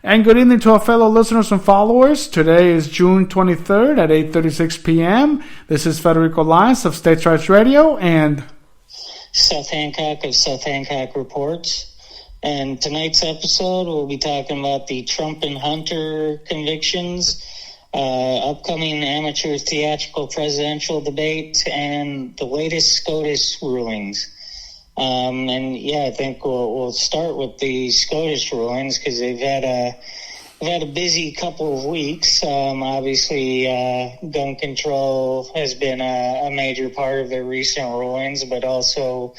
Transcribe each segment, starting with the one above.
And good evening to our fellow listeners and followers. Today is June 23rd at 8:36 p.m. This is Federico Lyons of States' Rights Radio and Seth Hancock of Seth Hancock Reports. And tonight's episode, we'll be talking about the Trump and Hunter convictions, upcoming amateur theatrical presidential debate, and the latest SCOTUS rulings. I think we'll start with the SCOTUS rulings because they've had a busy couple of weeks. Obviously, gun control has been a major part of their recent rulings, but also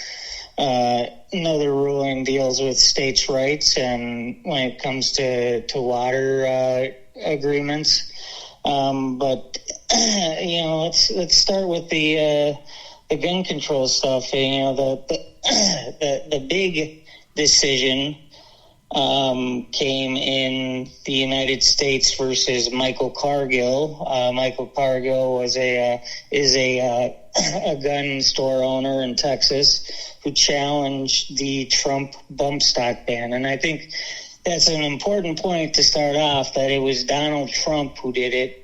another ruling deals with states' rights and when it comes to water agreements. Let's start with the gun control stuff. The big decision came in the United States versus Michael Cargill. Michael Cargill is a gun store owner in Texas who challenged the Trump bump stock ban. And I think that's an important point to start off, that it was Donald Trump who did it.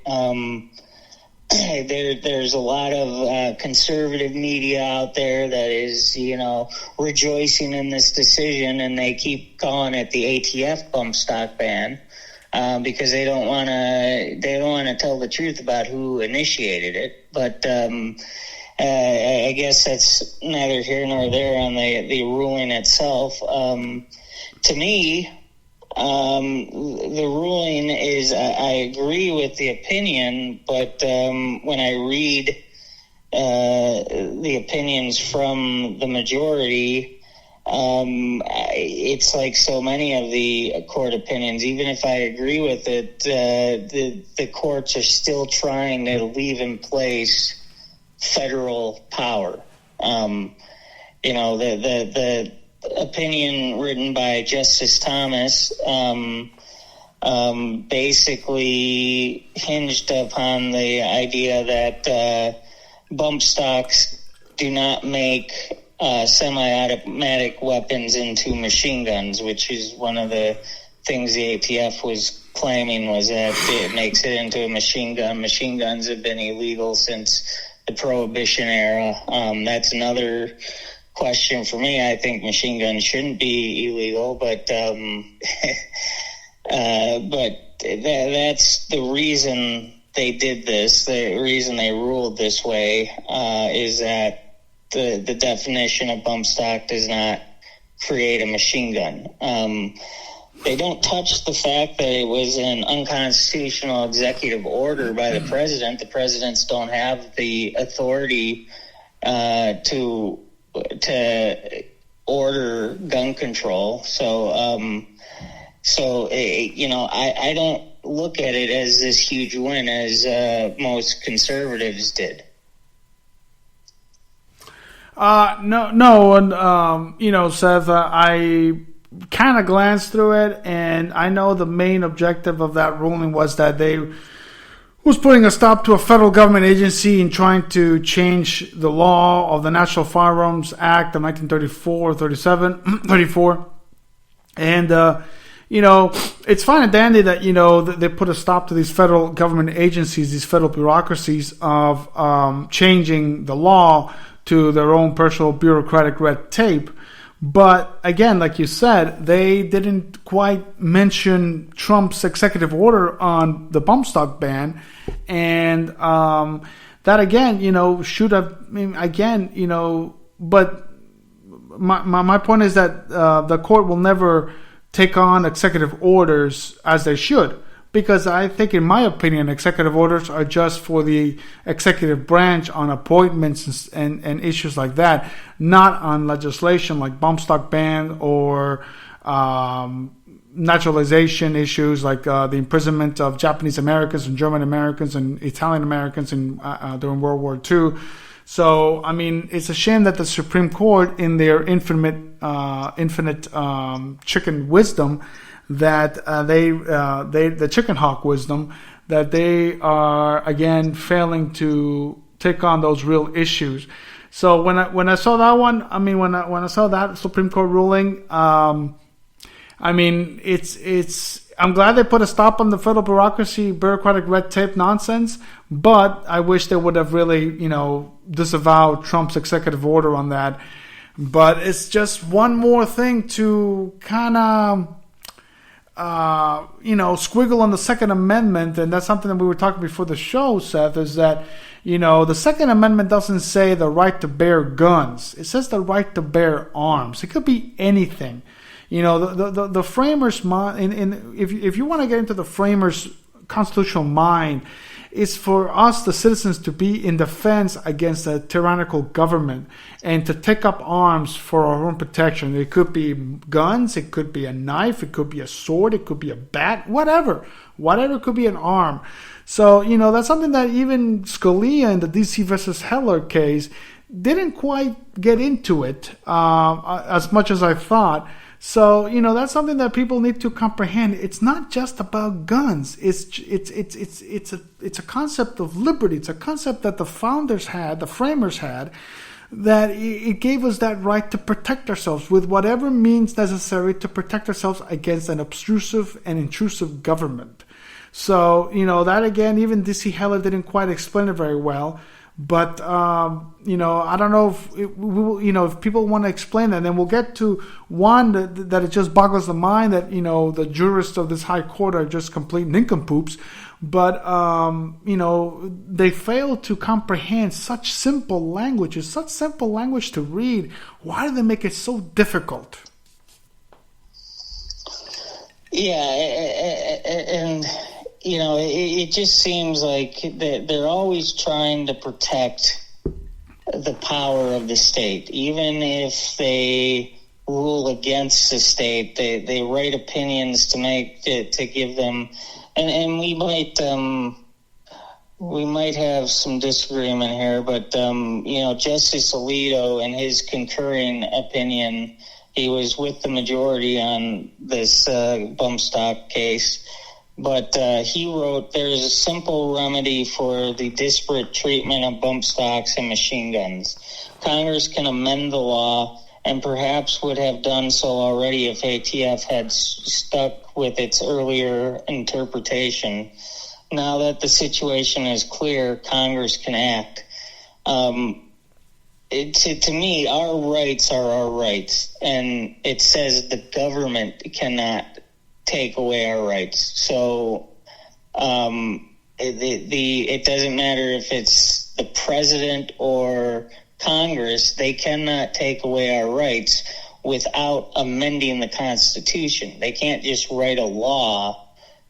There's a lot of conservative media out there that is, rejoicing in this decision, and they keep calling it the ATF bump stock ban because they don't want to tell the truth about who initiated it. But I guess that's neither here nor there on the ruling itself. To me, the ruling is, I agree with the opinion, but when I read the opinions from the majority, it's like so many of the court opinions. Even if I agree with it, the courts are still trying to leave in place federal power. The opinion written by Justice Thomas basically hinged upon the idea that bump stocks do not make semi-automatic weapons into machine guns, which is one of the things the ATF was claiming, was that it makes it into a machine gun. Machine guns have been illegal since the Prohibition era. That's another question for me. I think machine guns shouldn't be illegal, but that's the reason they did this. The reason they ruled this way is that the definition of bump stock does not create a machine gun. They don't touch the fact that it was an unconstitutional executive order by the president. The presidents don't have the authority to order gun control. I don't look at it as this huge win as most conservatives did. Seth, I kind of glanced through it, and I know the main objective of that ruling was that they was putting a stop to a federal government agency in trying to change the law of the National Firearms Act of 1934. And, it's fine and dandy that, they put a stop to these federal government agencies, these federal bureaucracies of changing the law to their own personal bureaucratic red tape. But again, like you said, they didn't quite mention Trump's executive order on the bump stock ban. And that, again, should have, but my point is that the court will never take on executive orders as they should. Because I think, in my opinion, executive orders are just for the executive branch on appointments and issues like that, not on legislation like bump stock ban or naturalization issues like the imprisonment of Japanese Americans and German Americans and Italian Americans during World War II. So, it's a shame that the Supreme Court, in their infinite chicken wisdom, that the chicken hawk wisdom, that they are again failing to take on those real issues. So when I saw that one, when I saw that Supreme Court ruling, it's I'm glad they put a stop on the federal bureaucratic red tape nonsense, but I wish they would have really, disavowed Trump's executive order on that. But it's just one more thing to kind of, squiggle on the Second Amendment. And that's something that we were talking before the show, Seth, is that, the Second Amendment doesn't say the right to bear guns. It says the right to bear arms. It could be anything. The framers' mind, if you want to get into the framers' constitutional mind, is for us, the citizens, to be in defense against a tyrannical government and to take up arms for our own protection. It could be guns, it could be a knife, it could be a sword, it could be a bat, whatever could be an arm. So, that's something that even Scalia in the DC versus Heller case didn't quite get into it as much as I thought. So, that's something that people need to comprehend. It's not just about guns. It's a concept of liberty. It's a concept that the founders had, the framers had, that it gave us that right to protect ourselves with whatever means necessary to protect ourselves against an obtrusive and intrusive government. So, that again, even D.C. Heller didn't quite explain it very well. But, I don't know if people want to explain that. And then we'll get to one that it just boggles the mind that, the jurists of this high court are just complete nincompoops. But, they fail to comprehend such simple language. It's such simple language to read. Why do they make it so difficult? Yeah, and... it just seems like they're always trying to protect the power of the state. Even if they rule against the state, they write opinions to give them, and we might have some disagreement here, but Justice Alito and his concurring opinion, he was with the majority on this bump stock case. But he wrote, there's a simple remedy for the disparate treatment of bump stocks and machine guns. Congress can amend the law and perhaps would have done so already if ATF had stuck with its earlier interpretation. Now that the situation is clear, Congress can act. To me, our rights are our rights, and it says the government cannot take away our rights. So it doesn't matter if it's the president or Congress, they cannot take away our rights without amending the Constitution. They can't just write a law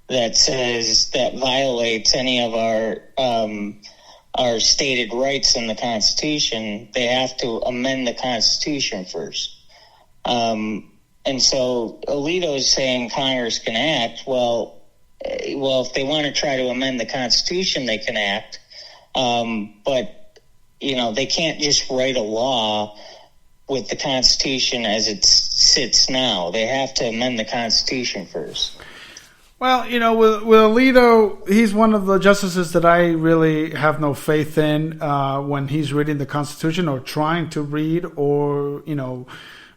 that says that violates any of our stated rights in the Constitution. They have to amend the Constitution first. And so Alito is saying Congress can act. Well, if they want to try to amend the Constitution, they can act. But, they can't just write a law with the Constitution as it sits now. They have to amend the Constitution first. Well, with Alito, he's one of the justices that I really have no faith in when he's reading the Constitution or trying to read or,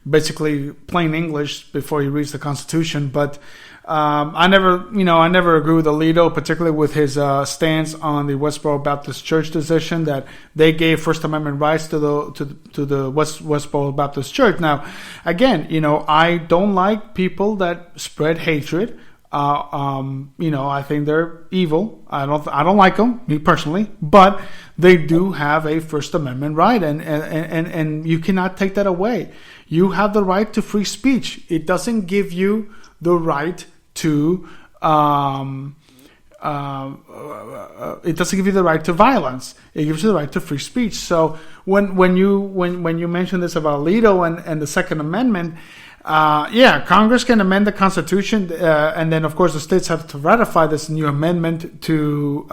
basically plain English before he reads the Constitution. But I never agree with Alito, particularly with his stance on the Westboro Baptist Church decision that they gave First Amendment rights to the Westboro Baptist Church. Now, again, I don't like people that spread hatred. I think they're evil. I don't like them, me personally, but they do have a First Amendment right, and you cannot take that away. You have the right to free speech. It doesn't give you the right to it doesn't give you the right to violence. It gives you the right to free speech. So when you mention this about Alito and the Second Amendment, Congress can amend the Constitution, and then of course the states have to ratify this new amendment to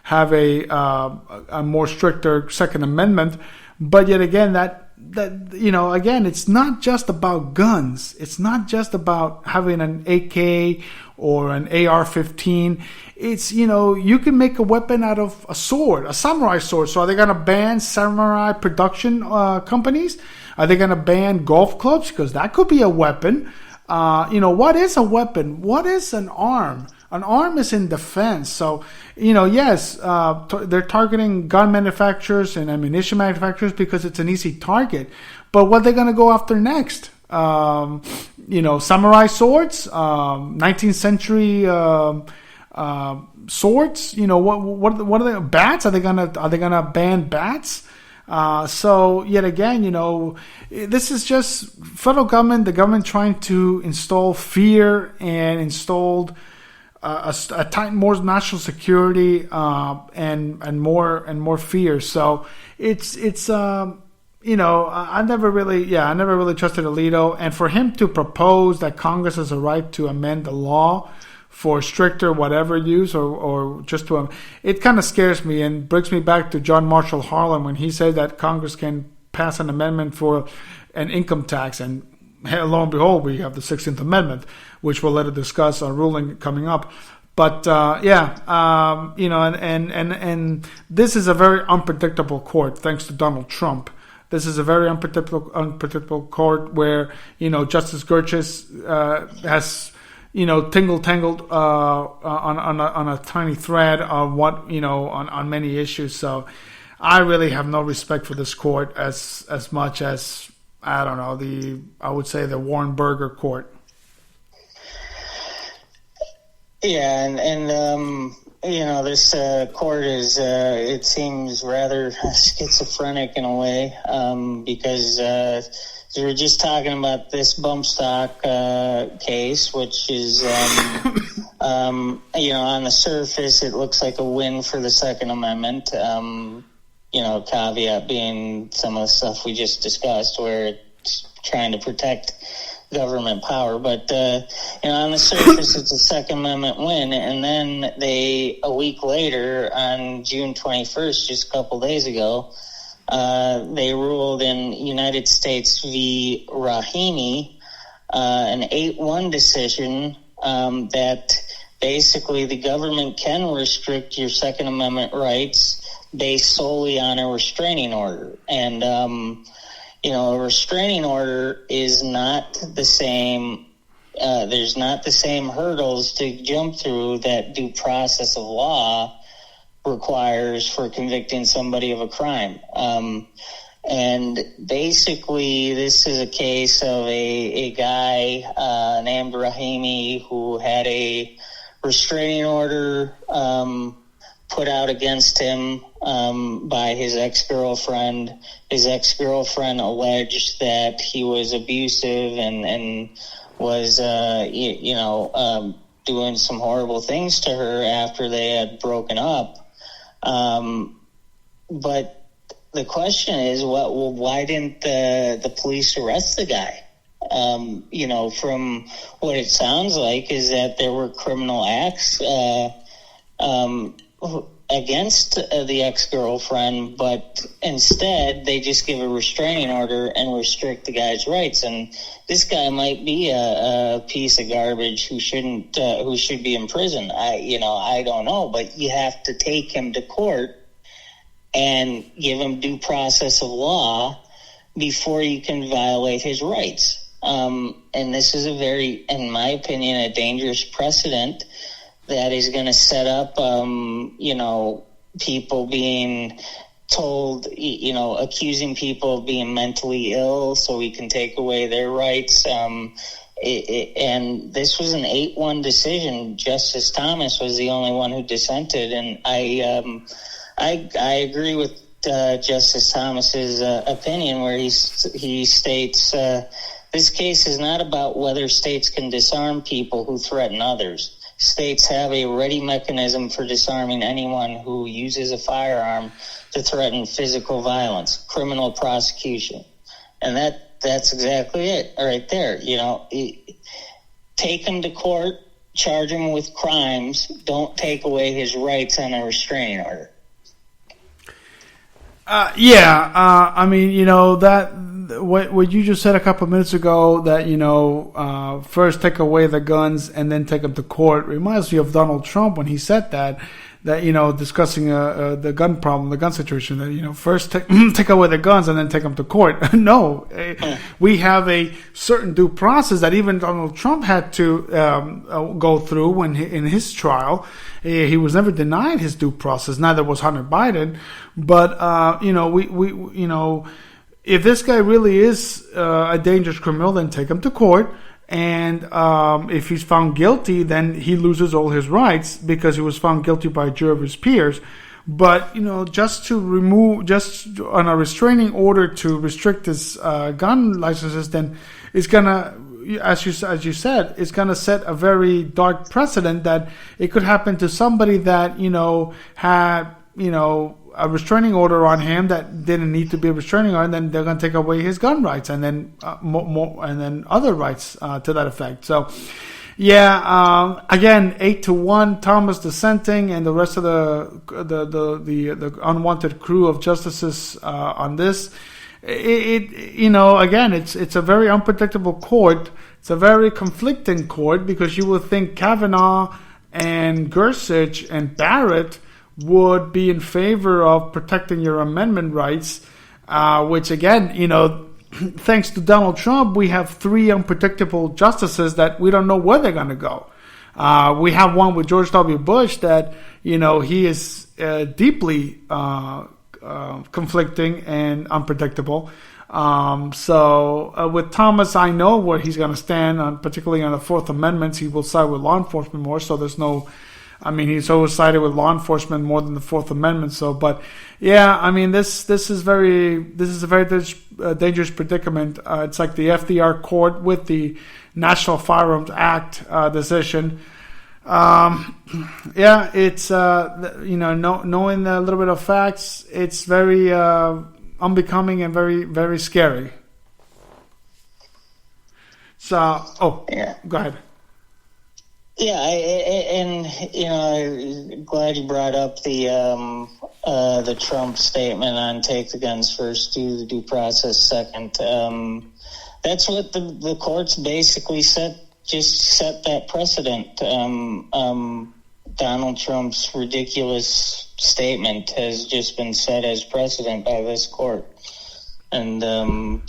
have a more stricter Second Amendment. But yet again, again, it's not just about guns. It's not just about having an AK or an AR-15. It's, you can make a weapon out of a sword, a samurai sword. So are they going to ban samurai production companies? Are they going to ban golf clubs? Because that could be a weapon. What is a weapon? What is an arm? An arm is in defense. So, yes, they're targeting gun manufacturers and ammunition manufacturers because it's an easy target. But what are they going to go after next? Samurai swords, 19th century swords. What are they? Bats? Are they gonna ban bats? So yet again, this is just federal government, the government trying to install fear and installed a tight more national security and more fear. So it's I never really trusted Alito, and for him to propose that Congress has a right to amend the law for stricter whatever use or just to it kind of scares me and brings me back to John Marshall Harlan when he said that Congress can pass an amendment for an income tax, and lo and behold, we have the 16th Amendment, which we'll later discuss a ruling coming up. But and this is a very unpredictable court, thanks to Donald Trump. This is a very unpredictable court where Justice Gershis has tangled on a tiny thread of what on many issues. So I really have no respect for this court as much as I would say the Warren Burger court. Yeah, and this court is, it seems rather schizophrenic in a way, because we were just talking about this bump stock case, which is, on the surface, it looks like a win for the Second Amendment, caveat being some of the stuff we just discussed, where it's trying to protect government power, but on the surface it's a Second Amendment win, and then a week later, on June 21st, just a couple days ago, they ruled in United States v. Rahimi, an 8-1 decision that basically the government can restrict your Second Amendment rights based solely on a restraining order, and a restraining order is not the same. There's not the same hurdles to jump through that due process of law requires for convicting somebody of a crime. And basically, this is a case of a guy named Rahimi who had a restraining order put out against him by his ex-girlfriend. His ex-girlfriend alleged that he was abusive and was, doing some horrible things to her after they had broken up. But the question is, why didn't the police arrest the guy? From what it sounds like is that there were criminal acts against the ex-girlfriend, but instead they just give a restraining order and restrict the guy's rights. And this guy might be a piece of garbage who should be in prison. I don't know, but you have to take him to court and give him due process of law before you can violate his rights. And this is in my opinion, a dangerous precedent that is going to set up, people being told, accusing people of being mentally ill so we can take away their rights. And this was an 8-1 decision. Justice Thomas was the only one who dissented. And I agree with Justice Thomas's opinion where he states, this case is not about whether states can disarm people who threaten others. States have a ready mechanism for disarming anyone who uses a firearm to threaten physical violence, criminal prosecution. And that's exactly it right there. Take him to court, charge him with crimes, don't take away his rights on a restraining order. That what you just said a couple of minutes ago, that first take away the guns and then take them to court, reminds me of Donald Trump when he said that discussing the gun problem, the gun situation, that first take away the guns and then take them to court. No, we have a certain due process that even Donald Trump had to go through when in his trial. He was never denied his due process. Neither was Hunter Biden. But if this guy really is a dangerous criminal, then take him to court. And if he's found guilty, then he loses all his rights because he was found guilty by a jury of his peers. But just on a restraining order to restrict his gun licenses, then it's gonna, as you said, it's gonna set a very dark precedent that it could happen to somebody that had a restraining order on him that didn't need to be a restraining order, and then they're going to take away his gun rights, and then and then other rights to that effect. So, again, 8-1, Thomas dissenting, and the rest of the unwanted crew of justices on this. Again, it's a very unpredictable court. It's a very conflicting court because you would think Kavanaugh and Gorsuch and Barrett would be in favor of protecting your amendment rights, which again, thanks to Donald Trump, we have 3 unpredictable justices that we don't know where they're going to go. We have one with George W. Bush that, he is deeply conflicting and unpredictable. So with Thomas, I know where he's going to stand, particularly on the Fourth Amendment. He will side with law enforcement more, so there's no... he's always sided with law enforcement more than the Fourth Amendment. So, but yeah, this is a very dangerous predicament. It's like the FDR court with the National Firearms Act decision. It's knowing a little bit of facts, it's very unbecoming and very, very scary. So, go ahead. Yeah, I'm glad you brought up the Trump statement on take the guns first, do the due process second. That's what the courts basically set that precedent. Donald Trump's ridiculous statement has just been set as precedent by this court. And in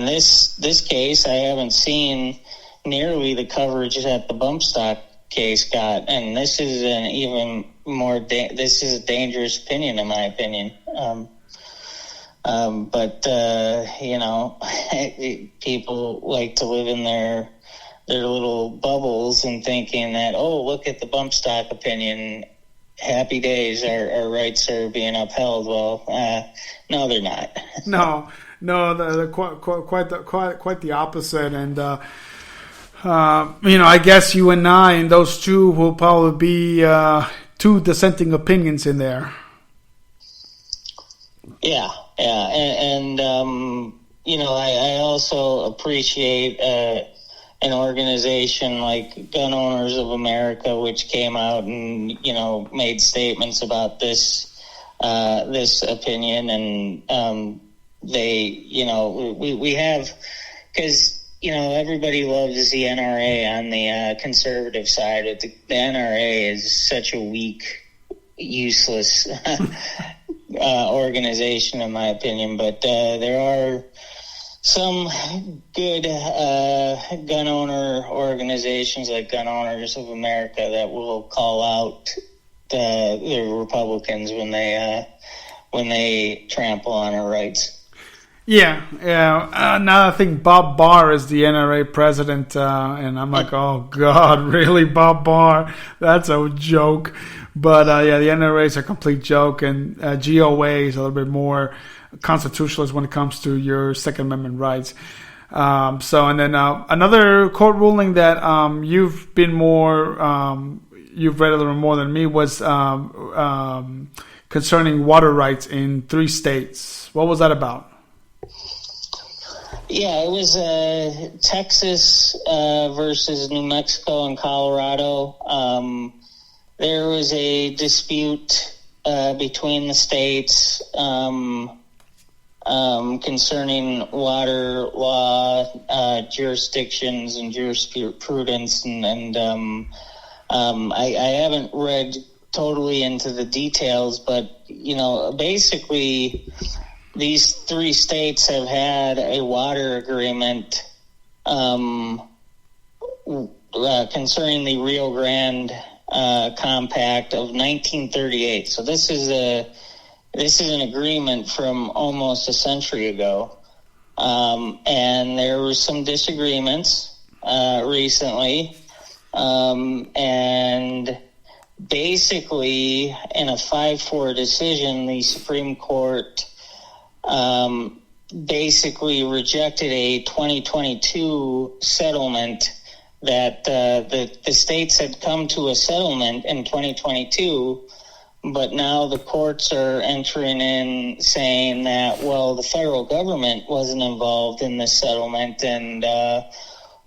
this case, I haven't seen nearly the coverage that the bump stock case got, and this is an even more this is a dangerous opinion, in my opinion. But people like to live in their little bubbles and thinking that, look at the bump stock opinion, happy days, our rights are being upheld. Well, no, they're not. no, they're quite the opposite. And I guess you and I and those two will probably be 2 dissenting opinions in there. Yeah, and I also appreciate an organization like Gun Owners of America, which came out and made statements about this opinion, and they we have, because everybody loves the NRA on the conservative side. The NRA is such a weak, useless organization, in my opinion. But there are some good gun owner organizations like Gun Owners of America that will call out the Republicans when they trample on our rights. Yeah. Now I think Bob Barr is the NRA president, and I'm like, oh God, really, Bob Barr? That's a joke. But the NRA is a complete joke, and GOA is a little bit more constitutionalist when it comes to your Second Amendment rights. And then another court ruling that you've been you've read a little more than me was concerning water rights in 3 states. What was that about? Yeah, it was Texas versus New Mexico and Colorado. There was a dispute between the states concerning water law, jurisdictions and jurisprudence, and I haven't read totally into the details, but basically these three states have had a water agreement concerning the Rio Grande Compact of 1938. So this is an agreement from almost a century ago, and there were some disagreements recently, and basically in a 5-4 decision, the Supreme Court basically rejected a 2022 settlement that the states had come to a settlement in 2022, but now the courts are entering in saying that, well, the federal government wasn't involved in this settlement, and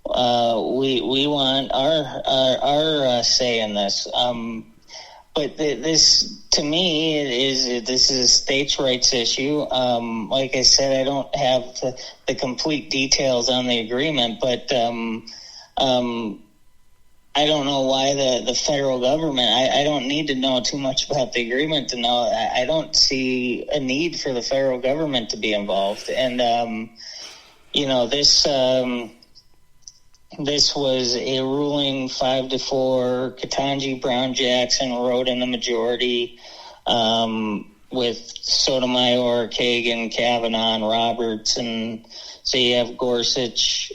we want our say in this. But this, to me, this is a states' rights issue. Like I said, I don't have the complete details on the agreement, but I don't know why the federal government, I don't need to know too much about the agreement to know. I don't see a need for the federal government to be involved. And, this was a ruling 5-4. Ketanji Brown Jackson wrote in the majority, with Sotomayor, Kagan, Kavanaugh, and Roberts. And so you have Gorsuch,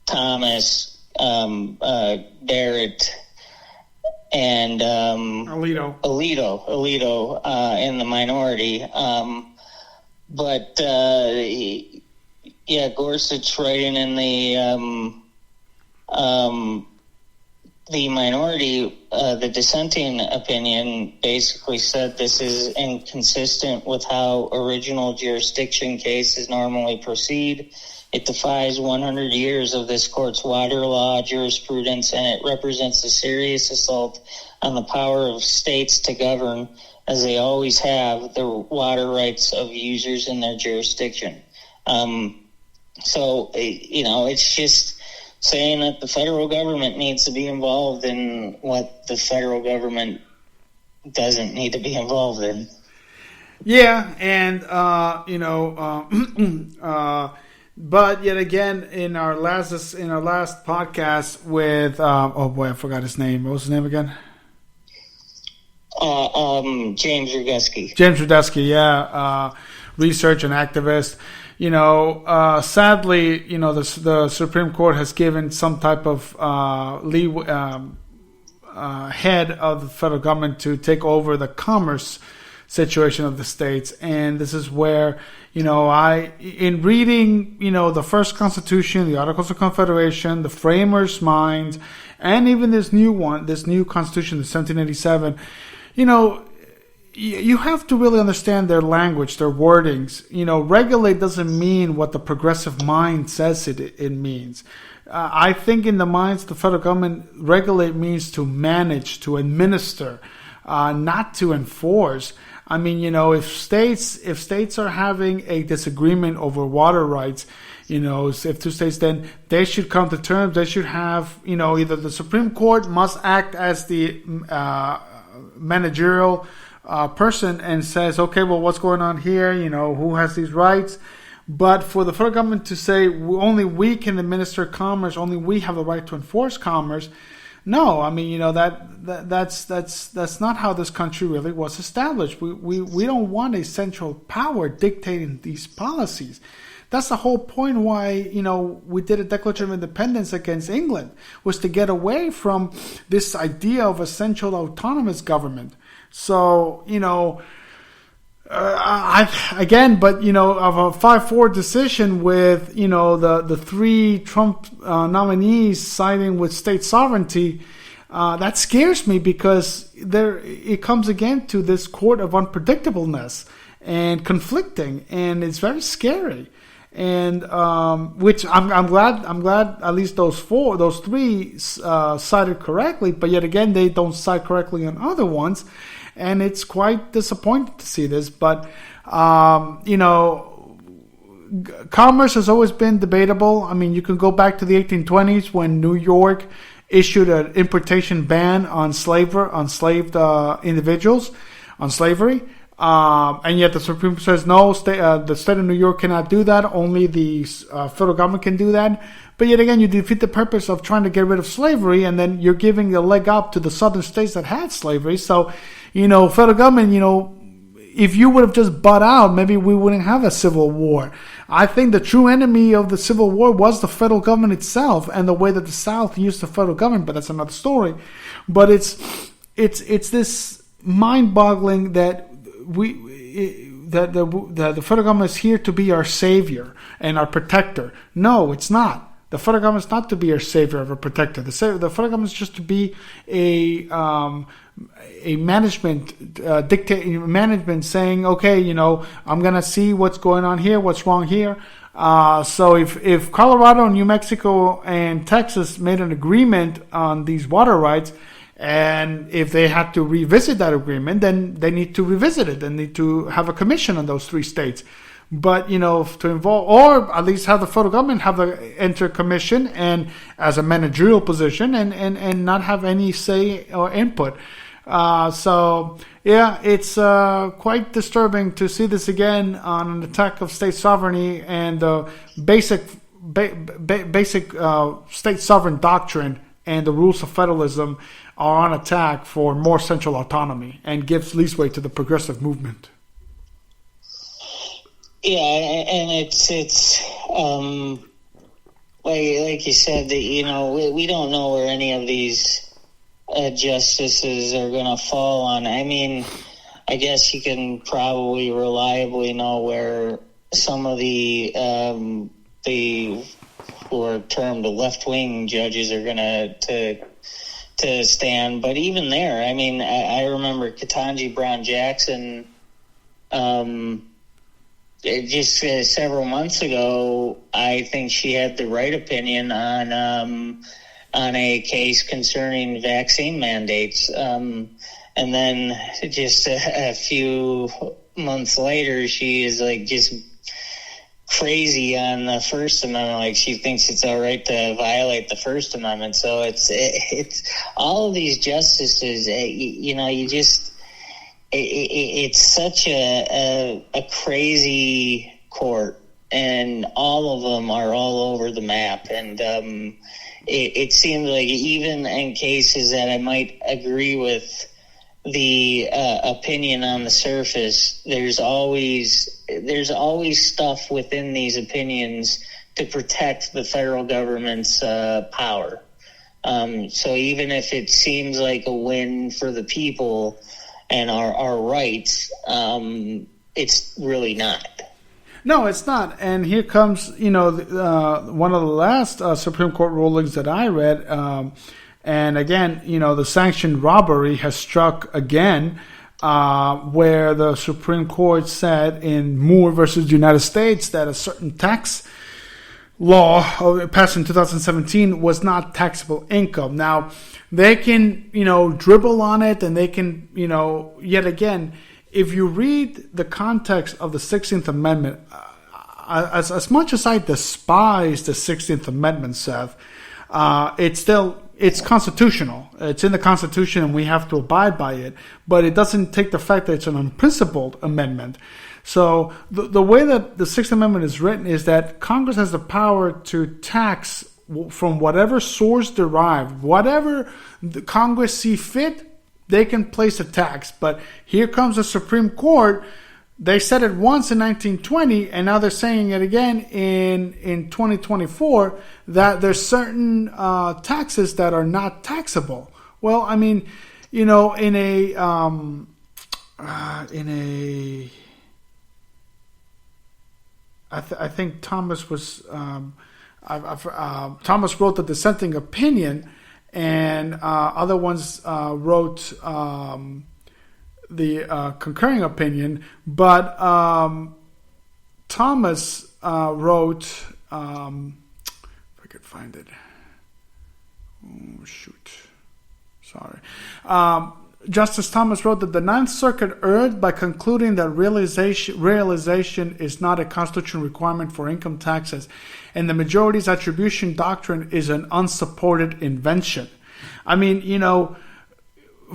Thomas, Barrett, and Alito in the minority. Gorsuch writing in the minority, the dissenting opinion basically said this is inconsistent with how original jurisdiction cases normally proceed. It defies 100 years of this court's water law jurisprudence, and it represents a serious assault on the power of states to govern, as they always have, the water rights of users in their jurisdiction. It's just saying that the federal government needs to be involved in what the federal government doesn't need to be involved in. Yeah, and but yet again, in our last podcast with I forgot his name. What was his name again? James Rudetsky. James Rudetsky, yeah, research and activist. Sadly, the Supreme Court has given some type of head of the federal government to take over the commerce situation of the states, and this is where in reading the first Constitution, the Articles of Confederation, the framers' minds, and even this new Constitution, the 1787, you have to really understand their language, their wordings. Regulate doesn't mean what the progressive mind says it means. I think in the minds of the federal government, regulate means to manage, to administer, not to enforce. I mean, if states are having a disagreement over water rights, if two states, then they should come to terms. They should have, either the Supreme Court must act as the managerial person and says, okay, well, what's going on here? Who has these rights? But for the federal government to say only we can administer commerce, only we have the right to enforce commerce. No, I mean, that's not how this country really was established. We don't want a central power dictating these policies. That's the whole point why, we did a Declaration of Independence against England, was to get away from this idea of a central autonomous government. So, of a 5-4 decision with, the three Trump nominees siding with state sovereignty, that scares me, because it comes again to this court of unpredictableness and conflicting, and it's very scary. And which I'm glad at least those three sided correctly, but yet again they don't side correctly on other ones. And it's quite disappointing to see this. But, commerce has always been debatable. I mean, you can go back to the 1820s when New York issued an importation ban on enslaved individuals, on slavery. And yet the Supreme Court says no, the state of New York cannot do that. Only the federal government can do that. But yet again, you defeat the purpose of trying to get rid of slavery, and then you're giving the leg up to the southern states that had slavery. So, federal government, if you would have just butt out, maybe we wouldn't have a civil war. I think the true enemy of the Civil War was the federal government itself and the way that the South used the federal government. But that's another story. But it's this mind-boggling that the federal government is here to be our savior and our protector. No, it's not. The federal government is not to be our savior or protector. The federal government is just to be a management saying, okay, I'm going to see what's going on here, what's wrong here. So if Colorado, New Mexico, and Texas made an agreement on these water rights, and if they had to revisit that agreement, then they need to revisit it. They need to have a commission on those three states. But, to involve, or at least have the federal government enter a commission and as a managerial position and not have any say or input. It's quite disturbing to see this again on an attack of state sovereignty and the basic state sovereign doctrine and the rules of federalism are on attack for more central autonomy and gives leeway to the progressive movement. Yeah, and it's like you said, that we don't know where any of these justices are going to fall on. I mean, I guess you can probably reliably know where some of the who are termed left-wing judges are going to stand. But even there, I mean, I remember Ketanji Brown Jackson. Just several months ago, I think she had the right opinion on a case concerning vaccine mandates. And then just a few months later, she is just crazy on the First Amendment. Like, she thinks it's all right to violate the First Amendment. So it's all of these justices, it's such a crazy court, and all of them are all over the map. And it seems like even in cases that I might agree with the opinion on the surface, there's always stuff within these opinions to protect the federal government's power. So even if it seems like a win for the people and our rights, it's really not. No, it's not. And here comes, one of the last Supreme Court rulings that I read. And again, the sanctioned robbery has struck again, where the Supreme Court said in Moore versus United States that a certain tax law passed in 2017 was not taxable income. Now, they can, dribble on it, and they can, yet again, if you read the context of the 16th Amendment, as much as I despise the 16th Amendment, Seth, it's constitutional. It's in the Constitution, and we have to abide by it. But it doesn't take the fact that it's an unprincipled amendment. So the way that the Sixth Amendment is written is that Congress has the power to tax from whatever source derived, whatever the Congress see fit, they can place a tax. But here comes the Supreme Court. They said it once in 1920, and now they're saying it again in 2024, that there's certain taxes that are not taxable. Well, I mean, I think Thomas was Thomas wrote the dissenting opinion, and other ones wrote the concurring opinion. But Thomas wrote, if I could find it. Oh shoot, sorry. Justice Thomas wrote that the Ninth Circuit erred by concluding that realization is not a constitutional requirement for income taxes, and the majority's attribution doctrine is an unsupported invention. I mean,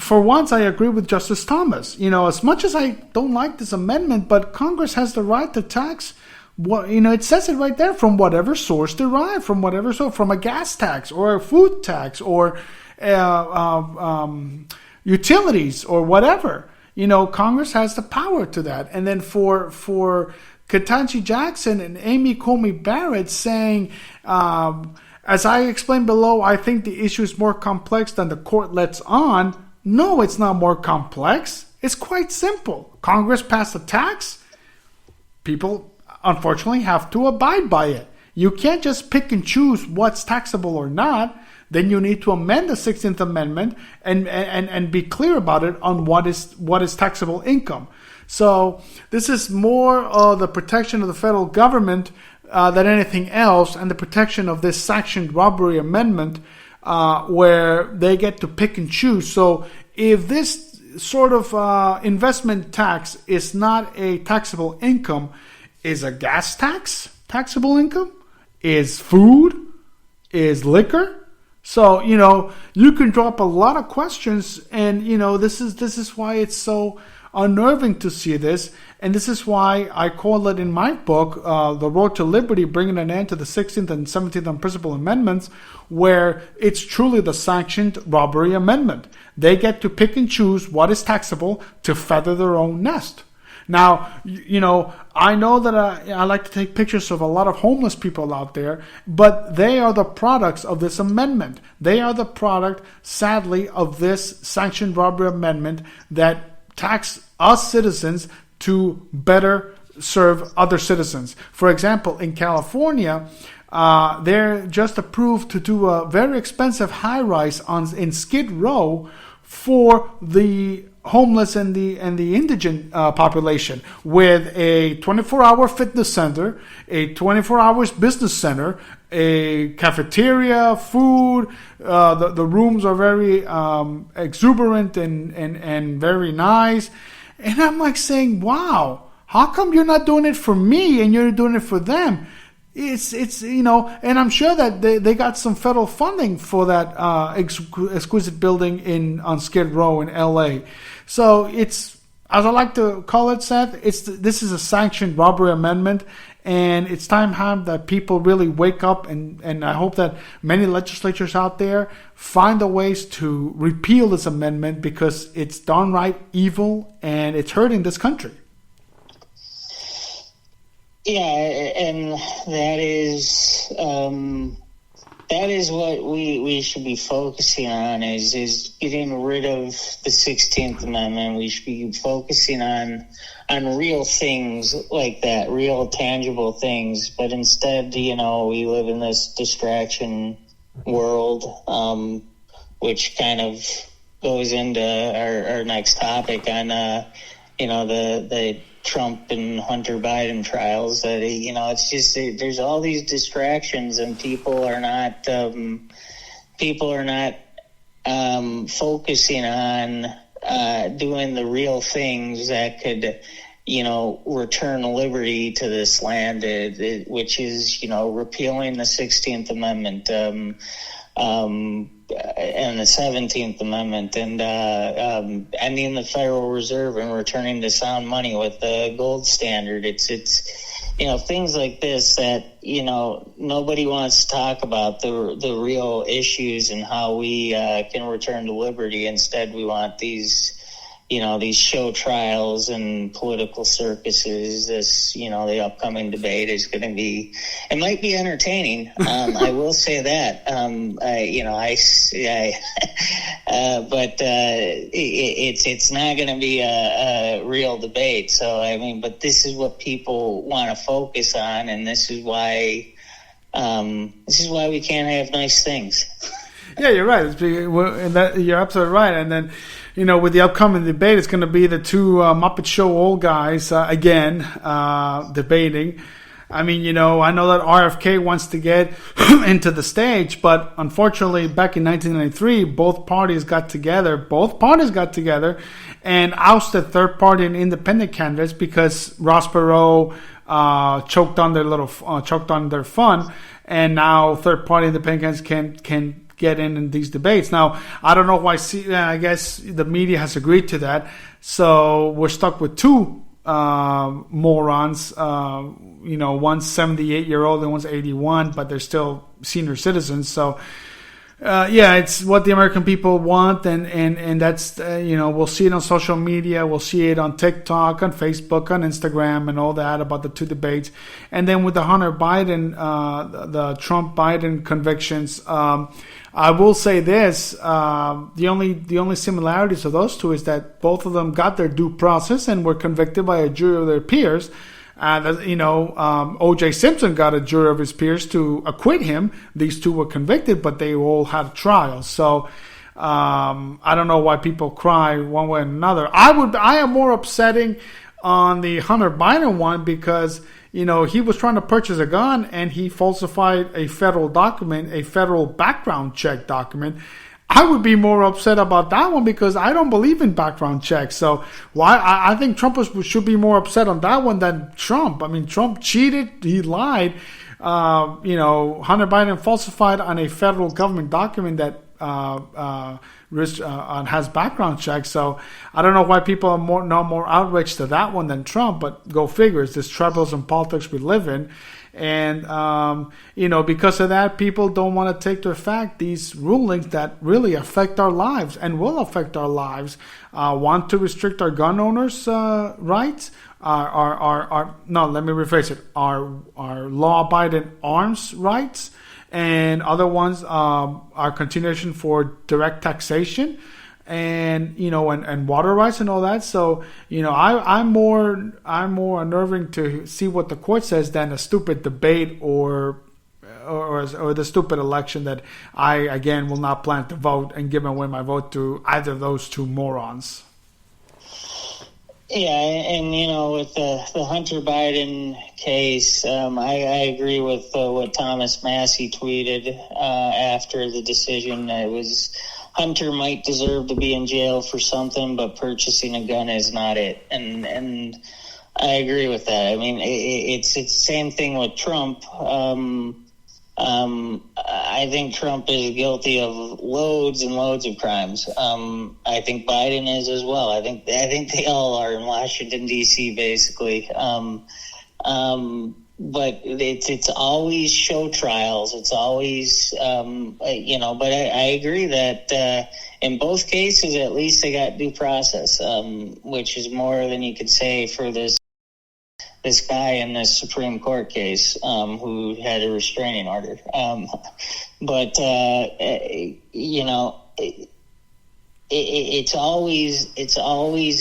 for once, I agree with Justice Thomas. As much as I don't like this amendment, but Congress has the right to tax. It says it right there, from whatever source derived, from a gas tax or a food tax or utilities or whatever. Congress has the power to that. And then for Ketanji Jackson and Amy Coney Barrett saying, as I explained below, I think the issue is more complex than the court lets on. No, it's not more complex. It's quite simple. Congress passed a tax. People, unfortunately, have to abide by it. You can't just pick and choose what's taxable or not. Then you need to amend the 16th Amendment and be clear about it on what is taxable income. So this is more the protection of the federal government than anything else, and the protection of this sanctioned robbery amendment where they get to pick and choose. So if this sort of investment tax is not a taxable income, is a gas tax taxable income? Is food? Is liquor? So, you can drop a lot of questions, and, this is why it's so unnerving to see this. And this is why I call it in my book, The Road to Liberty, bringing an end to the 16th and 17th Unprincipled Amendments, where it's truly the sanctioned robbery amendment. They get to pick and choose what is taxable to feather their own nest. Now, I know that I like to take pictures of a lot of homeless people out there, but they are the products of this amendment. They are the product, sadly, of this sanctioned robbery amendment that tax us citizens to better serve other citizens. For example, in California, they're just approved to do a very expensive high-rise in Skid Row for the homeless and the indigent population, with a 24-hour fitness center, a 24-hour business center, a cafeteria, food. The rooms are very exuberant and very nice. And I'm like saying, wow, how come you're not doing it for me and you're doing it for them? It's and I'm sure that they got some federal funding for that exquisite building on Skid Row in L.A. So it's, as I like to call it, Seth, this is a sanctioned robbery amendment, and it's time that people really wake up, and I hope that many legislatures out there find the ways to repeal this amendment, because it's downright evil and it's hurting this country. Yeah, and that is what we should be focusing on is getting rid of the 16th Amendment. We should be focusing on real things like that, real tangible things. But instead, we live in this distraction world, which kind of goes into our next topic on, the Trump and Hunter Biden trials. That it's just there's all these distractions, and people are not focusing on doing the real things that could return liberty to this land, which is repealing the 16th Amendment and the 17th Amendment, and ending the Federal Reserve and returning to sound money with the gold standard. It's things like this that nobody wants to talk about, the real issues and how we can return to liberty. Instead, we want these show trials and political circuses. The upcoming debate is going to be, it might be entertaining. I will say that. But it's not going to be a real debate. So, but this is what people want to focus on, and this is why we can't have nice things. Yeah, you're right. You're absolutely right. And then, with the upcoming debate, it's going to be the two Muppet Show old guys again debating. I mean, I know that RFK wants to get into the stage, but unfortunately, back in 1993, both parties got together and ousted third party and independent candidates because Ross Perot choked on their fun, and now third party independents can get in these debates. Now, I don't know why. I guess the media has agreed to that, so we're stuck with two morons. One's 78-year-old and one's 81, but they're still senior citizens. So, it's what the American people want, and that's we'll see it on social media, we'll see it on TikTok, on Facebook, on Instagram, and all that about the two debates. And then with the Hunter Biden, the Trump Biden convictions, I will say this: the only similarities of those two is that both of them got their due process and were convicted by a jury of their peers. O.J. Simpson got a jury of his peers to acquit him. These two were convicted, but they all had trials. So I don't know why people cry one way or another. I am more upsetting on the Hunter Biden one because he was trying to purchase a gun and he falsified a federal document, a federal background check document. I would be more upset about that one because I don't believe in background checks. So I think Trump should be more upset on that one than Trump. I mean, Trump cheated. He lied. Hunter Biden falsified on a federal government document that has background checks. So I don't know why people are more outraged to that one than Trump. But go figure. It's this tribalism politics we live in. And, because of that, people don't want to take to effect these rulings that really affect our lives and will affect our lives. Want to restrict our gun owners' rights? Let me rephrase it. Our law-abiding arms rights, and other ones are continuation for direct taxation. And and water rights and all that. So I'm more unnerving to see what the court says than a stupid debate or the stupid election that I again will not plan to vote and give away my vote to either of those two morons. Yeah, and with the Hunter Biden case, I agree with what Thomas Massey tweeted after the decision. It was, Hunter might deserve to be in jail for something, but purchasing a gun is not it. And I agree with that. I mean, it's the same thing with Trump. I think Trump is guilty of loads and loads of crimes. I think Biden is as well. I think they all are in Washington, D.C., basically. But it's always show trials. It's always, but I agree that in both cases, at least they got due process, which is more than you could say for this guy in this Supreme Court case who had a restraining order. It's always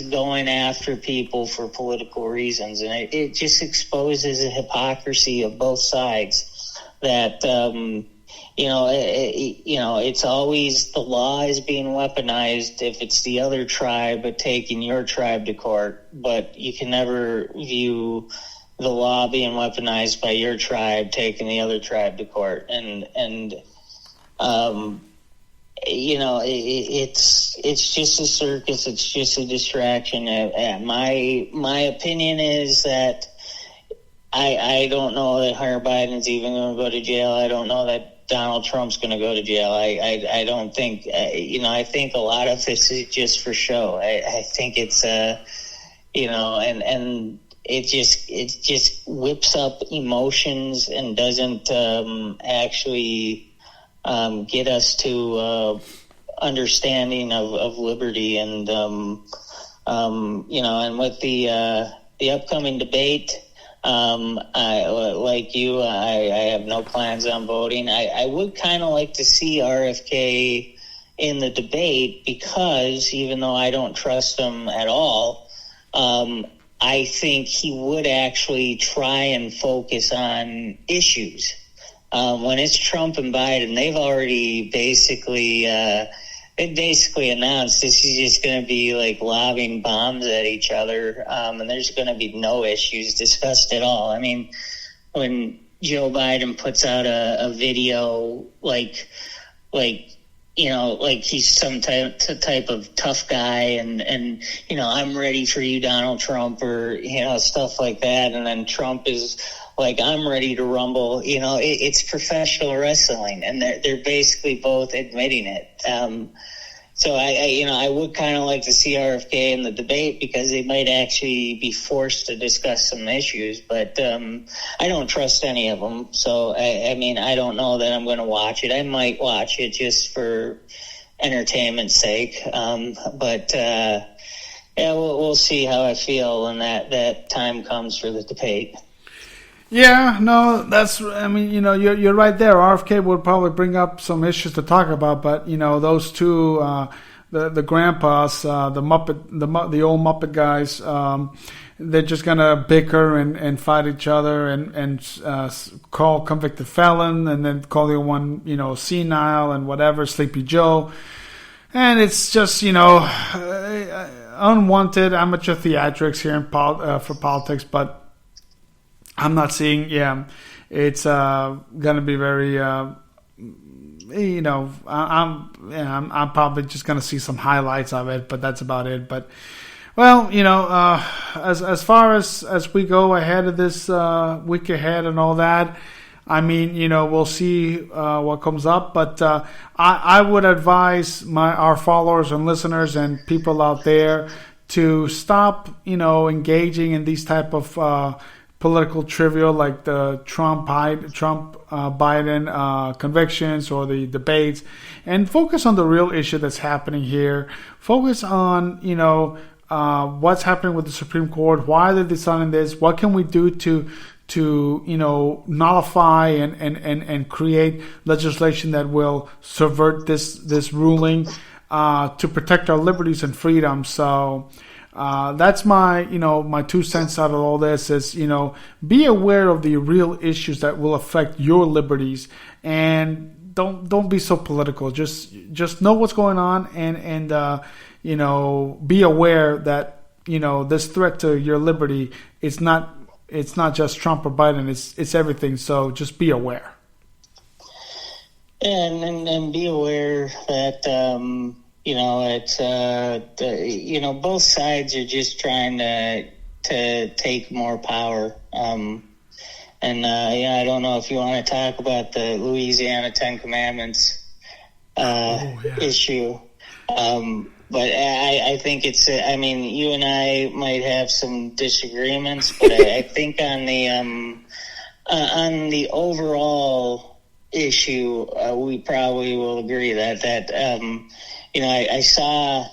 going after people for political reasons, and it just exposes the hypocrisy of both sides. That it's always the law is being weaponized if it's the other tribe taking your tribe to court, but you can never view the law being weaponized by your tribe taking the other tribe to court, it's just a circus. It's just a distraction. My opinion is that I don't know that Hunter Biden's even going to go to jail. I don't know that Donald Trump's going to go to jail. I don't think, I think a lot of this is just for show. I think it's, and it just whips up emotions and doesn't actually get us to understanding of liberty and and with the upcoming debate, I have no plans on voting. I would kind of like to see RFK in the debate because even though I don't trust him at all, I think he would actually try and focus on issues. When it's Trump and Biden, they've already basically announced this is just going to be like lobbing bombs at each other, and there's going to be no issues discussed at all. I mean, when Joe Biden puts out a video like like he's some type of tough guy, and I'm ready for you, Donald Trump, or stuff like that, and then Trump is like, I'm ready to rumble. It's professional wrestling, and they're basically both admitting it. So I would kind of like to see RFK in the debate, because they might actually be forced to discuss some issues. But I don't trust any of them. So I don't know that I'm going to watch it. I might watch it just for entertainment's sake. We'll see how I feel when that time comes for the debate. Yeah, no, you're right there. RFK would probably bring up some issues to talk about, but those two, the grandpas, the old Muppet guys, they're just gonna bicker and fight each other and call convicted felon, and then call the one senile and whatever, Sleepy Joe, and it's just unwanted amateur theatrics here for politics, but I'm not seeing. Yeah, it's gonna be very. I'm probably just gonna see some highlights of it, but that's about it. But well, as far as we go ahead of this week ahead and all that, we'll see what comes up. But I would advise our followers and listeners and people out there to stop, engaging in these type of political trivial, like the Trump Biden convictions or the debates, and focus on the real issue that's happening here. Focus on what's happening with the Supreme Court, why they're deciding this, what can we do to nullify and create legislation that will subvert this ruling to protect our liberties and freedoms. So that's my 2 cents out of all this is, be aware of the real issues that will affect your liberties, and don't be so political. Just know what's going on, and be aware that, this threat to your liberty it's not just Trump or Biden, it's everything. So just be aware. And be aware that, it's both sides are just trying to take more power. I don't know if you want to talk about the Louisiana Ten Commandments issue. But I think it's, you and I might have some disagreements, but I think on the overall issue, we probably will agree that I saw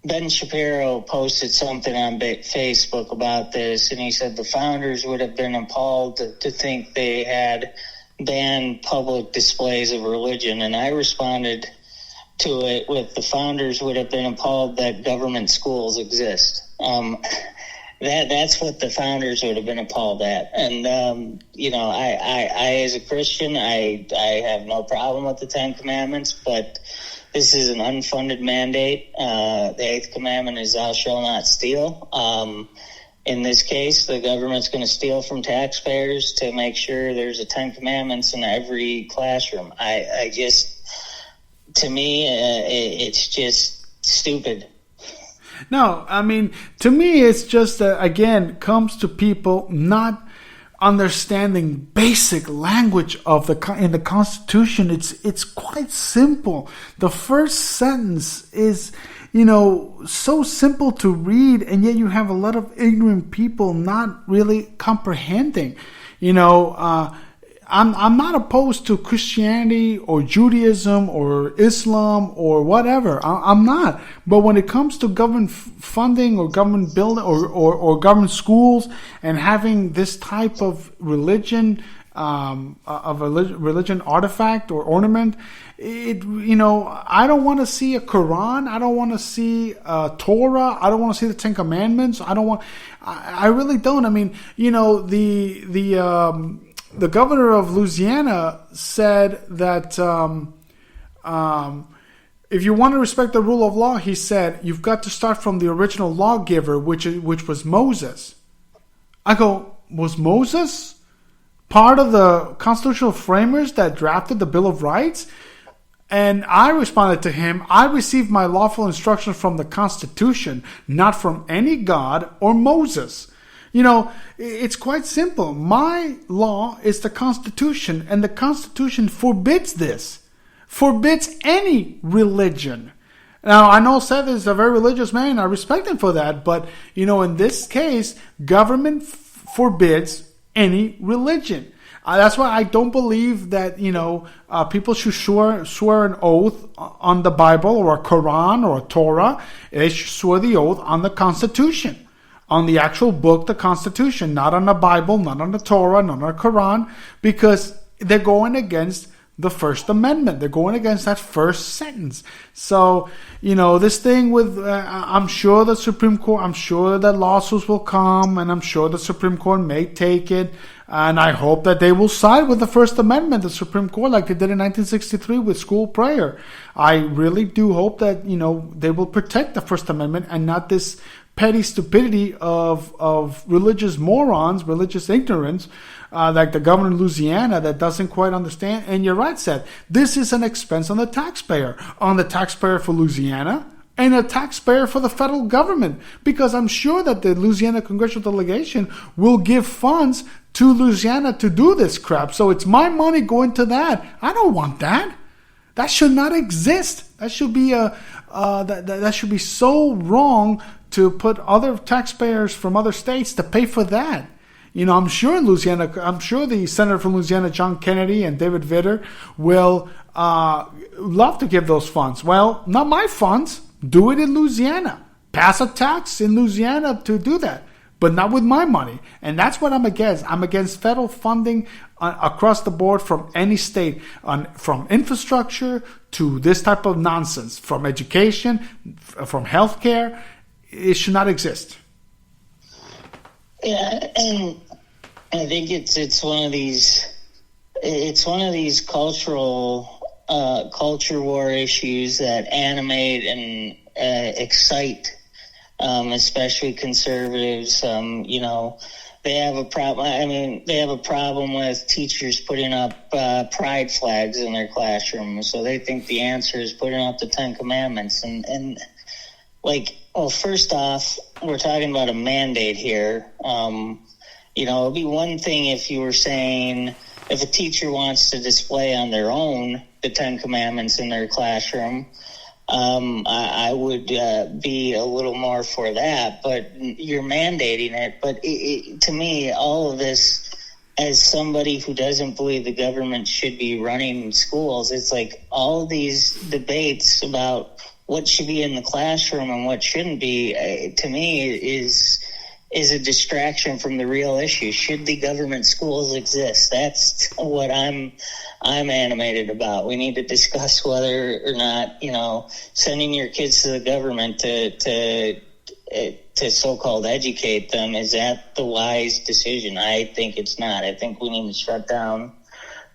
Ben Shapiro posted something on Facebook about this, and he said the founders would have been appalled to think they had banned public displays of religion. And I responded to it with, the founders would have been appalled that government schools exist. That's what the founders would have been appalled at. And, I as a Christian, I have no problem with the Ten Commandments, but this is an unfunded mandate. The Eighth Commandment is thou shalt not steal. In this case, the government's going to steal from taxpayers to make sure there's a Ten Commandments in every classroom. To me, it's just stupid. No, to me, it's just again, comes to people not understanding basic language of in the Constitution. It's quite simple. The first sentence is, so simple to read, and yet you have a lot of ignorant people not really comprehending. I'm not opposed to Christianity or Judaism or Islam or whatever. I'm not. But when it comes to government funding or government building or government schools and having this type of religion, religion artifact or ornament, I don't want to see a Quran. I don't want to see Torah. I don't want to see the Ten Commandments. I really don't. The governor of Louisiana said that if you want to respect the rule of law, he said, you've got to start from the original lawgiver, which was Moses. I go, was Moses part of the constitutional framers that drafted the Bill of Rights? And I responded to him, I received my lawful instructions from the Constitution, not from any God or Moses. You know, it's quite simple. My law is the Constitution, and the Constitution forbids this, forbids any religion. Now, I know Seth is a very religious man. I respect him for that. But, you know, in this case, government forbids any religion. That's why I don't believe that, you know, people should swear an oath on the Bible or a Quran or a Torah. They should swear the oath on the Constitution, on the actual book, the Constitution, not on the Bible, not on the Torah, not on the Quran, because they're going against the First Amendment. They're going against that first sentence. So, you know, this thing with, I'm sure the Supreme Court, I'm sure that lawsuits will come, and I'm sure the Supreme Court may take it. And I hope that they will side with the First Amendment, the Supreme Court, like they did in 1963 with school prayer. I really do hope that, you know, they will protect the First Amendment and not this petty stupidity of religious morons, religious ignorance, like the governor of Louisiana that doesn't quite understand. And you're right, Seth. This is an expense on the taxpayer for Louisiana, and a taxpayer for the federal government, because I'm sure that the Louisiana congressional delegation will give funds to Louisiana to do this crap. So it's my money going to that. I don't want that. That should not exist. That should be that should be so wrong to put other taxpayers from other states to pay for that. You know, I'm sure the senator from Louisiana, John Kennedy, and David Vitter will love to give those funds. Well, not my funds. Do it in Louisiana. Pass a tax in Louisiana to do that, but not with my money. And that's what I'm against. I'm against federal funding across the board from any state, from infrastructure to this type of nonsense, from education, from healthcare. It should not exist. Yeah, and I think it's one of these culture war issues that animate and excite, especially conservatives. You know, they have a problem. I mean, they have a problem with teachers putting up pride flags in their classroom. So they think the answer is putting up the Ten Commandments. And like, well, first off, we're talking about a mandate here. You know, it'd be one thing if you were saying, if a teacher wants to display on their own the Ten Commandments in their classroom, I would be a little more for that. But you're mandating it. But to me, all of this, as somebody who doesn't believe the government should be running schools, it's like all these debates about what should be in the classroom and what shouldn't be, to me, is a distraction from the real issue. Should the government schools exist? That's what I'm animated about. We need to discuss whether or not, you know, sending your kids to the government to so-called educate them, is that the wise decision? I think it's not. I think we need to shut down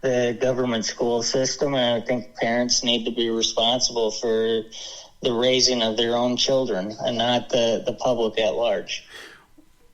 the government school system, and I think parents need to be responsible for the raising of their own children and not the public at large.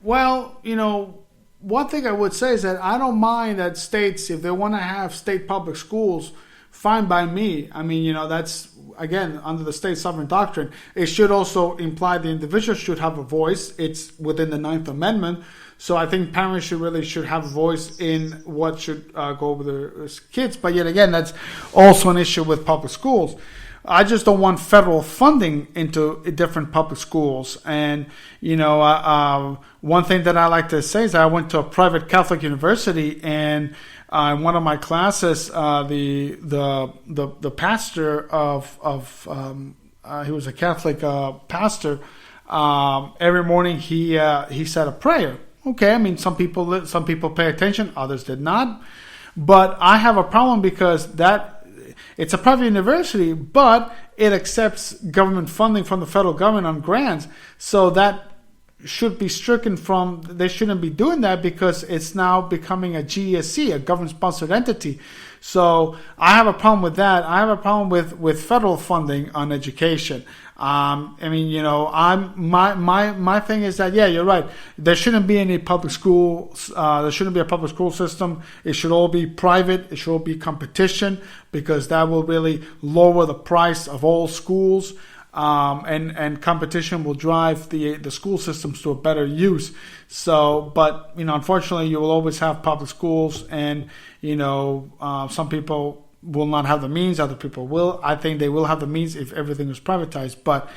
Well, you know, one thing I would say is that I don't mind that states, if they want to have state public schools, fine by me. I mean, you know, that's, again, under the state sovereign doctrine. It should also imply the individual should have a voice. It's within the Ninth Amendment. So I think parents should have a voice in what should go with their kids. But yet again, that's also an issue with public schools. I just don't want federal funding into different public schools. And, you know, one thing that I like to say is that I went to a private Catholic university, and in one of my classes, the pastor he was a Catholic pastor. Every morning he said a prayer. Okay, I mean, some people pay attention, others did not. But I have a problem because it's a private university, but it accepts government funding from the federal government on grants. So that should be stricken from, they shouldn't be doing that because it's now becoming a GSC, a government-sponsored entity. So I have a problem with that. I have a problem with federal funding on education. I mean, my thing is that, yeah, you're right. There shouldn't be any public schools. There shouldn't be a public school system. It should all be private. It should all be competition, because that will really lower the price of all schools. And competition will drive the school systems to a better use. So, but unfortunately, you will always have public schools, and some people will not have the means. Other people will. I think they will have the means if everything is privatized. But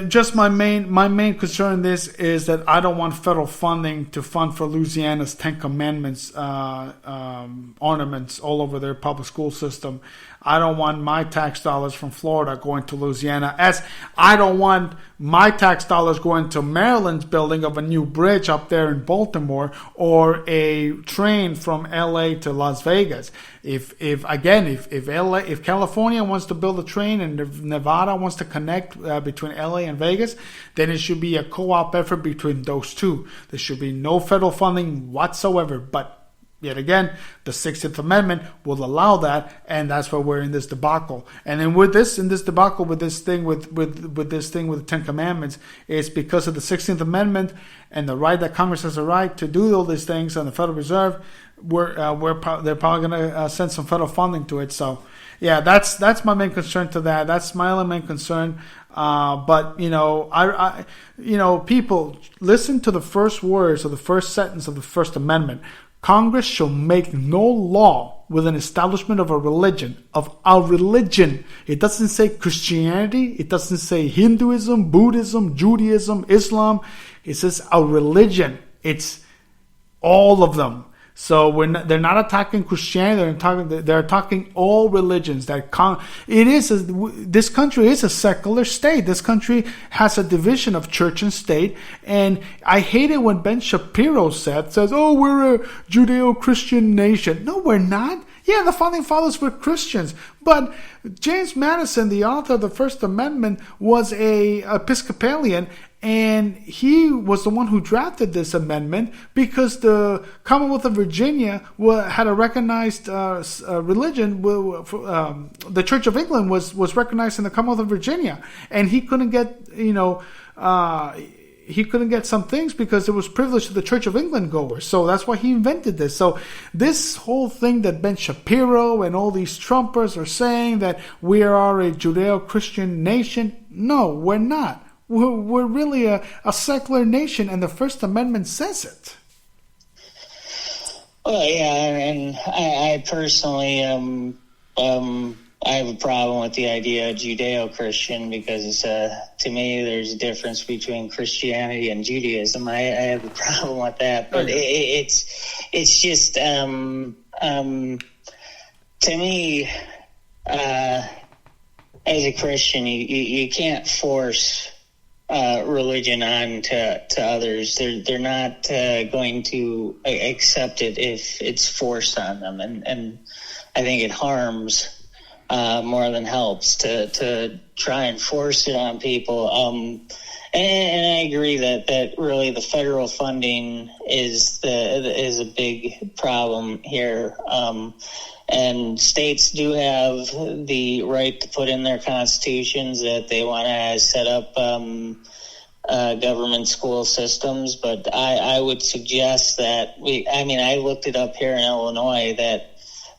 just my main concern in this is that I don't want federal funding to fund for Louisiana's Ten Commandments ornaments all over their public school system. I don't want my tax dollars from Florida going to Louisiana, as I don't want my tax dollars going to Maryland's building of a new bridge up there in Baltimore, or a train from LA to Las Vegas. If California wants to build a train and if Nevada wants to connect between LA and Vegas, then it should be a co-op effort between those two. There should be no federal funding whatsoever. But yet again, the 16th Amendment will allow that, and that's why we're in this debacle. And then with this debacle, with this thing with the Ten Commandments, it's because of the 16th Amendment and the right that Congress has a right to do all these things, and the Federal Reserve, they're probably going to send some federal funding to it. So, yeah, that's my main concern to that. That's my only main concern. But people, listen to the first words or the first sentence of the First Amendment. Congress shall make no law with an establishment of a religion. It doesn't say Christianity. It doesn't say Hinduism, Buddhism, Judaism, Islam. It says a religion. It's all of them. So they're not attacking Christianity. They're attacking all religions. This country is a secular state. This country has a division of church and state. And I hate it when Ben Shapiro says, "Oh, we're a Judeo-Christian nation." No, we're not. Yeah, the founding fathers were Christians, but James Madison, the author of the First Amendment, was a Episcopalian, and he was the one who drafted this amendment because the Commonwealth of Virginia had a recognized religion. The Church of England was recognized in the Commonwealth of Virginia, and he couldn't get some things because it was privileged to the Church of England goers. So that's why he invented this. So this whole thing that Ben Shapiro and all these Trumpers are saying that we are a Judeo-Christian nation, no, we're not. We're really a secular nation, and the First Amendment says it. Well, yeah, and I personally I have a problem with the idea of Judeo-Christian because to me there's a difference between Christianity and Judaism. I have a problem with that, but it's just to me as a Christian you can't force religion on to others. They're not going to accept it if it's forced on them, and I think it harms more than helps to try and force it on people. And I agree that really the federal funding is a big problem here. And states do have the right to put in their constitutions that they want to set up government school systems. But I would suggest that I looked it up here in Illinois that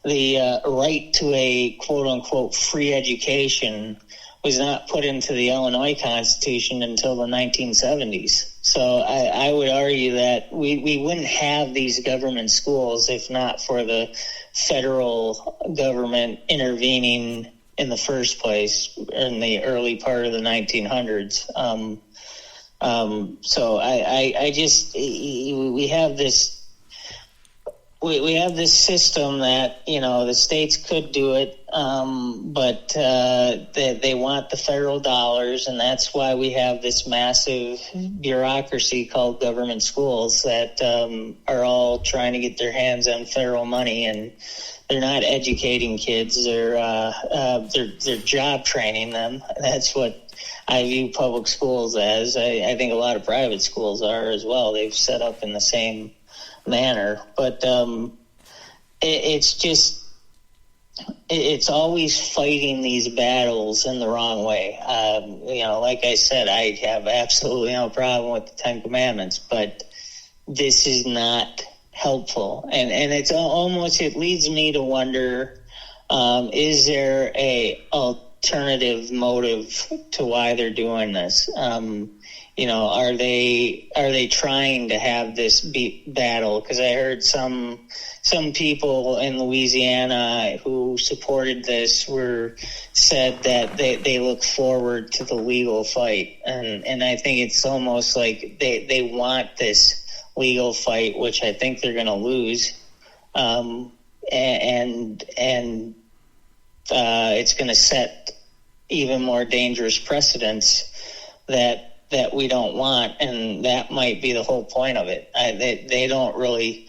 the right to a quote-unquote free education was not put into the Illinois Constitution until the 1970s. So I would argue that we wouldn't have these government schools if not for the federal government intervening in the first place in the early part of the 1900s. So I just we have this. We have this system that, the states could do it, but they want the federal dollars, and that's why we have this massive bureaucracy called government schools that are all trying to get their hands on federal money, and they're not educating kids. They're job training them. That's what I view public schools as. I think a lot of private schools are as well. They've set up in the same manner, but it's just it's always fighting these battles in the wrong way. Like I said, I have absolutely no problem with the Ten Commandments, but this is not helpful. And it's almost, it leads me to wonder, is there a alternative motive to why they're doing this? Are they trying to have this battle? Because I heard some people in Louisiana who supported this said that they look forward to the legal fight, and I think it's almost like they want this legal fight, which I think they're going to lose, and it's going to set even more dangerous precedents that we don't want, and that might be the whole point of it. They don't really.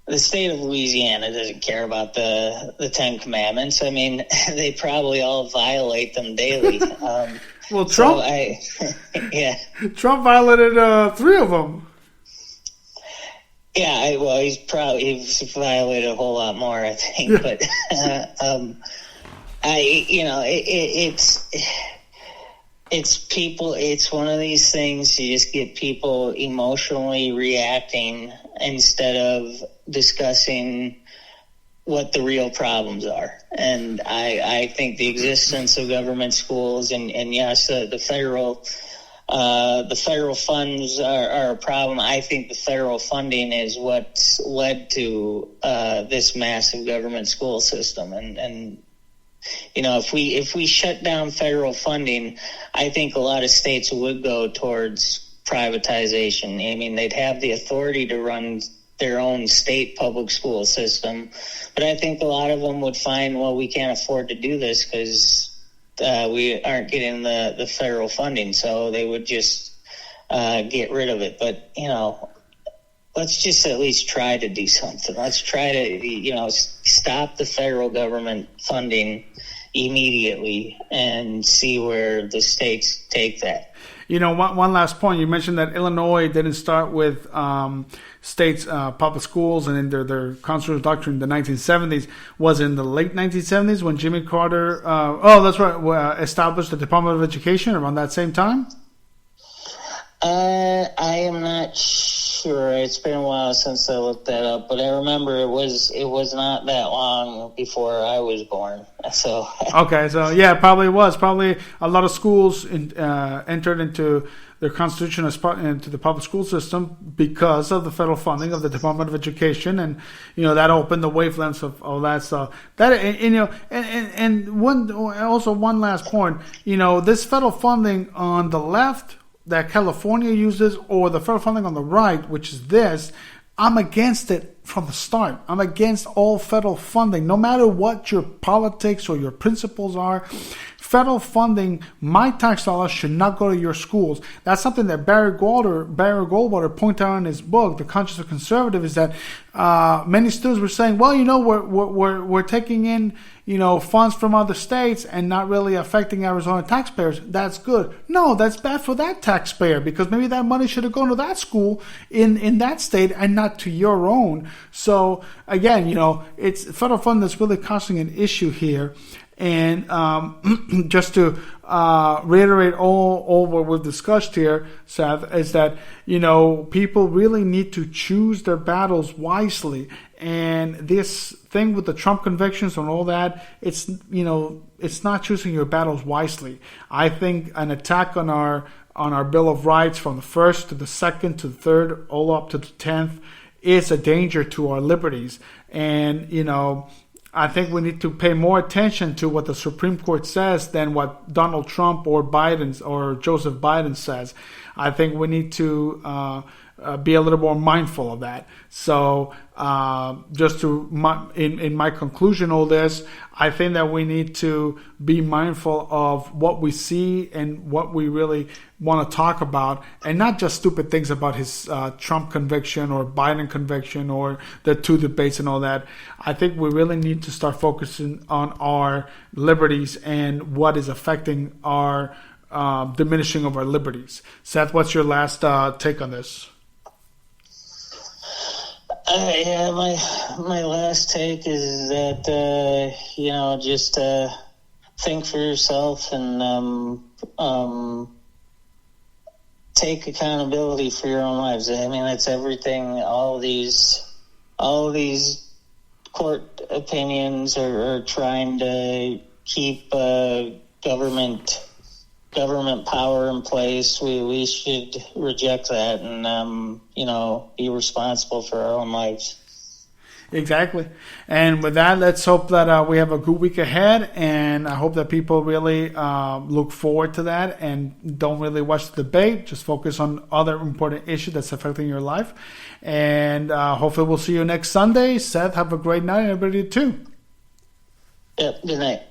The state of Louisiana doesn't care about the Ten Commandments. I mean, they probably all violate them daily. Well, Trump. Yeah. Trump violated 3 of them. Yeah, he's violated a whole lot more, I think. But it's people. It's one of these things. You just get people emotionally reacting instead of discussing what the real problems are. And I think the existence of government schools and yes, the federal funds are a problem. I think the federal funding is what's led to this massive government school system. And if we shut down federal funding, I think a lot of states would go towards privatization. I mean, they'd have the authority to run their own state public school system, but I think a lot of them would find, well, we can't afford to do this because we aren't getting the federal funding, so they would just get rid of it. But let's just at least try to do something. Let's try to stop the federal government funding immediately and see where the states take that. One last point. You mentioned that Illinois didn't start with states' public schools, and in their constitutional doctrine in the 1970s was in the late 1970s when Jimmy Carter, established the Department of Education around that same time? I am not sure. It's been a while since I looked that up, but I remember it was not that long before I was born. So okay, so yeah, probably was. Probably a lot of schools entered into their constitution into the public school system because of the federal funding of the Department of Education, and that opened the wavelengths of all that stuff. That and one last point. This federal funding on the left that California uses, or the federal funding on the right, which is this, I'm against it from the start. I'm against all federal funding, no matter what your politics or your principles are. Federal funding, my tax dollars should not go to your schools. That's something that Barry Goldwater pointed out in his book, The Conscience of Conservative, is that many students were saying, well, we're taking in, funds from other states and not really affecting Arizona taxpayers. That's good. No, that's bad for that taxpayer, because maybe that money should have gone to that school in that state and not to your own. So again, it's federal funding that's really causing an issue here. And just to reiterate all what we've discussed here, Seth, is that people really need to choose their battles wisely. And this thing with the Trump convictions and all that, it's not choosing your battles wisely. I think an attack on our Bill of Rights from the 1st to the 2nd to the 3rd, all up to the 10th, is a danger to our liberties. And I think we need to pay more attention to what the Supreme Court says than what Donald Trump or Joseph Biden says. I think we need to be a little more mindful of that. So just in my conclusion of this, I think that we need to be mindful of what we see and what we really want to talk about, and not just stupid things about his Trump conviction or Biden conviction or the 2 debates and all that. I think we really need to start focusing on our liberties and what is affecting our diminishing of our liberties. Seth, what's your last take on this? Yeah, my last take is that just think for yourself and take accountability for your own lives. I mean, that's everything. All these court opinions are trying to keep government power in place. We should reject that and be responsible for our own lives. Exactly. And with that, let's hope that we have a good week ahead. And I hope that people really look forward to that and don't really watch the debate. Just focus on other important issues that's affecting your life. And hopefully we'll see you next Sunday. Seth, have a great night, and everybody too. Yep, good night.